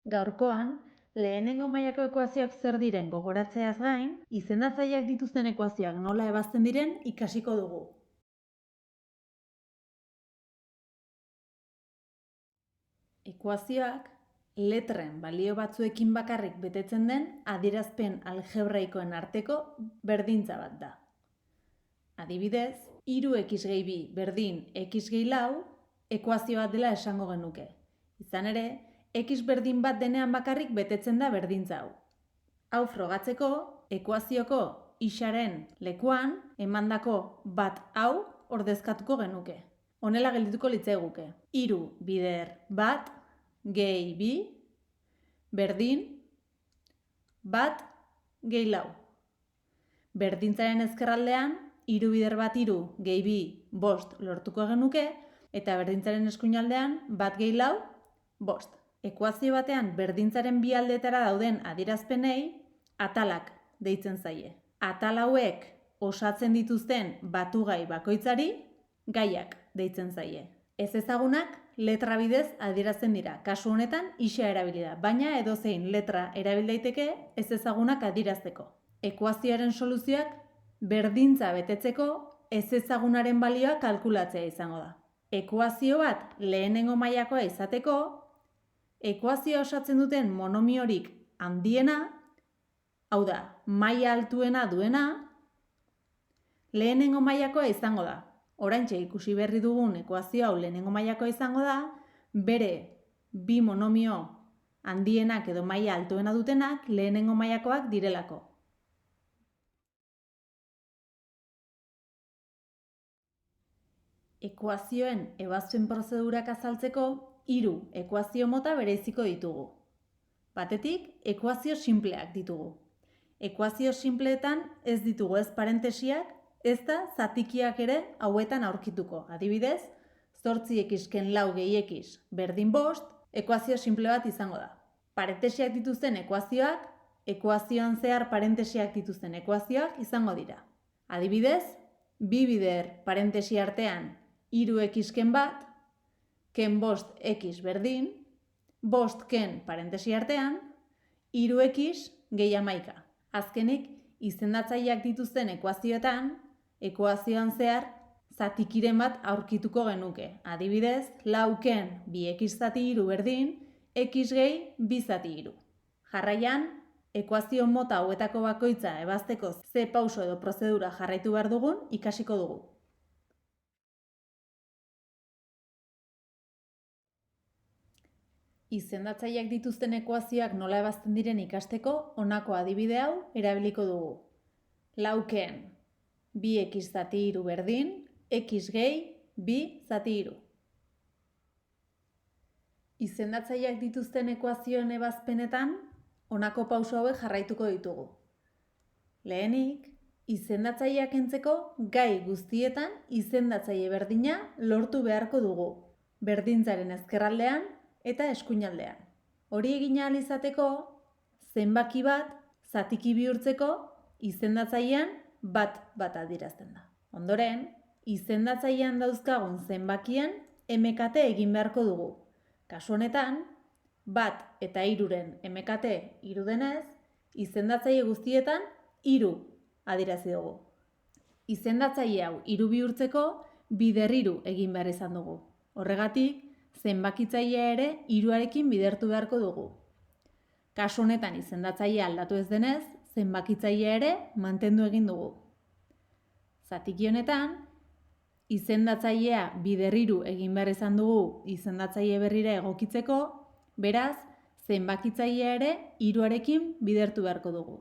Gaurkoan, lehenengo mailako ekuazioak zer diren gogoratzeaz gain, izendatzaileak dituzten ekuazioak nola ebazten diren ikasiko dugu. Ekuazioak letren balio batzuekin bakarrik betetzen den adierazpen algebraikoen arteko berdintza bat da. Adibidez, 3x gehi 2 berdin x gehi 4 ekuazio bat dela esango genuke. Izan ere, x berdin bat denean bakarrik betetzen da berdintza hau. Hau frogatzeko, ekuazioko isaren lekuan emandako bat hau ordezkatuko genuke. Honela geldituko litzaiguke. 3 bider bat gehi 2 berdin bat gehi 4. Berdintzaren ezkerraldean 3 bider bat 3 gehi 2 5 lortuko genuke eta berdintzaren eskuinaldean bat gehi 4 5. Ekuazio batean berdintzaren bi aldeetara dauden adierazpenei atalak deitzen zaie. Atal hauek osatzen dituzten batugai bakoitzari gaiak deitzen zaie. Ez ezagunak letra bidez adierazten dira. Kasu honetan isa erabili da, baina edozein letra erabil daiteke ez ezagunak adierazteko. Ekuazioaren soluzioak berdintza betetzeko ez ezagunaren balioa kalkulatzea izango da. Ekuazio bat lehenengo mailakoa izateko, ekuazioa osatzen duten monomiorik handiena, hau da, maila altuena duena, lehenengo mailakoa izango da. Oraintxe ikusi berri dugun ekuazio hau lehenengo mailakoa izango da, bere bi monomio handienak edo maila altuena dutenak lehenengo mailakoak direlako. Ekuazioen ebazpen prozedurak azaltzeko 3 ekuazio mota bereiziko ditugu. Batetik, ekuazio sinpleak ditugu. Ekuazio sinpleetan ez ditugu ez parentesiak, ez da zatikiak ere hauetan aurkituko. Adibidez, 8x ken 4 gehi x berdin 5, ekuazio sinple bat izango da. Parentesiak dituzten ekuazioak, ekuazioan zehar parentesiak dituzten ekuazioak izango dira. Adibidez, 2 bider parentesi artean 3x ken 1, ken 5x berdin, 5 ken parentesi artean, 3x gehi 11. Azkenik, izendatzaileak dituzten ekuazioetan, ekuazioan zehar zatikiren bat aurkituko genuke. Adibidez, 4 ken 2x zati 3 berdin, x gehi 2 zati 3. Jarraian, ekuazio mota hauetako bakoitza ebazteko ze pauso edo prozedura jarraitu behar dugun ikasiko dugu. Izendatzaileak dituzten ekuazioak nola ebazten diren ikasteko honako adibide hau erabiliko dugu. 4 ken 2x zati 3 berdin, x gehi 2 zati 3. Izendatzaileak dituzten ekuazioen ebazpenetan honako pauso hauek jarraituko ditugu. Lehenik, izendatzaileak kentzeko gai guztietan izendatzaile berdina lortu beharko dugu, berdintzaren ezkerraldean eta eskuinaldean. Hori egin ahal izateko, zenbaki bat zatiki bihurtzeko izendatzailean bat adierazten da. Ondoren, izendatzailean dauzkagun zenbakien MKT egin beharko dugu. Kasu honetan, 1 eta 3-ren MKT 3 denez, izendatzaile guztietan 3 adierazi dugu. Izendatzaile hau 3 bihurtzeko bider 3 egin behar izan dugu. Horregatik, zenbakitzailea ere 3arekin bidertu beharko dugu. Kasu honetan izendatzailea aldatu ez denez, zenbakitzailea ere mantendu egin dugu. Zatiki honetan, izendatzailea bider 3 egin behar izan dugu izendatzaile berrira egokitzeko, beraz, zenbakitzailea ere 3arekin bidertu beharko dugu.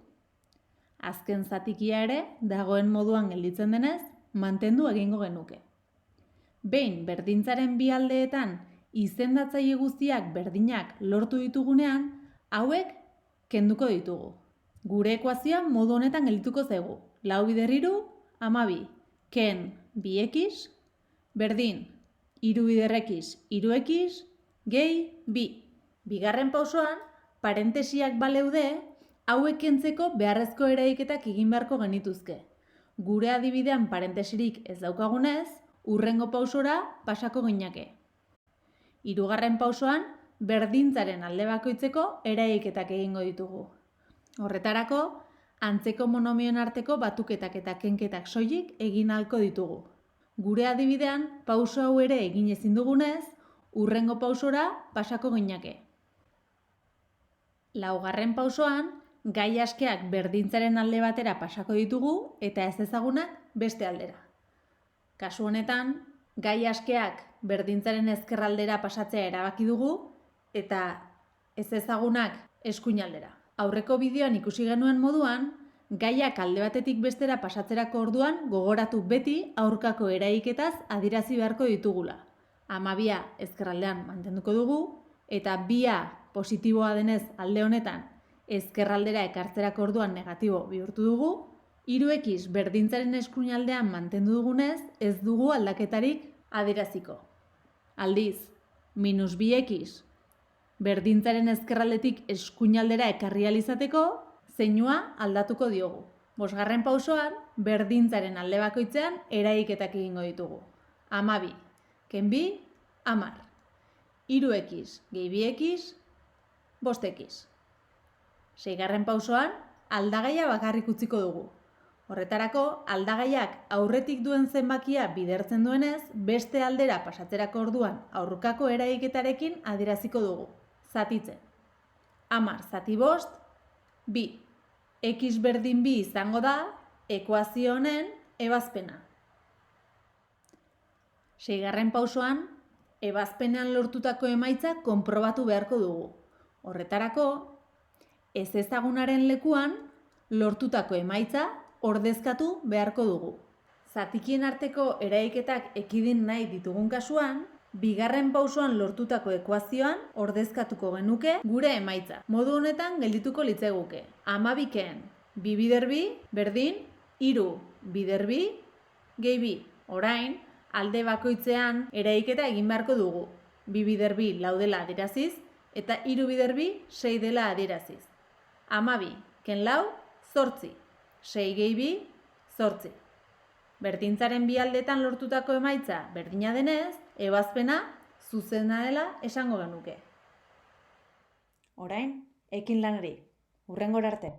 Azken zatikia ere, dagoen moduan gelditzen denez, mantendu egingo genuke. Behin berdintzaren bi aldeetan izendatzaile guztiak berdinak lortu ditugunean, hauek kenduko ditugu. Gure ekuazioa modu honetan geldituko zaigu. 4 bider 3, 12. Ken 2x, berdin 3 bider x, 3x, gehi 2. Bigarren pausoan, parentesiak baleude, hauek kentzeko beharrezko eraiketak egin beharko genituzke. Gure adibidean parentesirik ez daukagunez, hurrengo pausora pasako ginake. 3. pausoan berdintzaren alde bakoitzeko eraiketak egingo ditugu. Horretarako, antzeko monomioen arteko batuketak eta kenketak soilik egin ahalko ditugu. Gure adibidean, pauso hau ere egin ezin dugunez, hurrengo pausora pasako ginake. Laugarren pausoan, gai askeak berdintzaren alde batera pasako ditugu eta ez ezagunak beste aldera. Kasu honetan, gai askeak berdintzaren ezkerraldera pasatzea erabaki dugu eta ez ezagunak eskuinaldera. Aurreko bideoan ikusi genuen moduan, gaiak alde batetik bestera pasatzerako orduan gogoratu beti aurkako eraiketaz adierazi beharko ditugula. 12 ezkerraldean mantenduko dugu eta 2 positiboa denez alde honetan ezkerraldera ekartzerako orduan negatibo bihurtu dugu, 3x berdintzaren eskuinaldean mantendu dugunez ez dugu aldaketarik adieraziko. Aldiz, -2x berdintzaren ezkerraldetik eskuinaldera ekarri ahal izateko zeinua aldatuko diogu. 5. pausoan berdintzaren alde bakoitzean eraiketak egingo ditugu. 12 ken 2, 10. 3x gehi 2x, 5x. 6. pausoan aldagaia bakarrik utziko dugu. Horretarako, aldagaiak aurretik duen zenbakia bidertzen duenez, beste aldera pasatzerako orduan aurkako eraiketarekin adieraziko dugu. Zatitzen. 10 zati 5, 2. X berdin 2 izango da ekuazio honen ebazpena. 6. pausoan, ebazpenean lortutako emaitza konprobatu beharko dugu. Horretarako, ez ezagunaren lekuan lortutako emaitza ordezkatu beharko dugu. Zatikien arteko eraiketak ekidin nahi ditugun kasuan, 2. pausoan lortutako ekuazioan ordezkatuko genuke gure emaitza. Modu honetan geldituko litzaiguke. 12 ken 2 bider 2 berdin 3 bider 2 gehi 2. Orain, alde bakoitzean eraiketa egin beharko dugu. 2 bider 2 lau dela adieraziz eta 3 bider 2 6 dela adieraziz. 12 ken lau 8, 6 gehi 2, 8. Berdintzaren bi aldetan lortutako emaitza berdina denez, ebazpena zuzena dela esango genuke. Orain, ekin lanari. Hurrengora arte.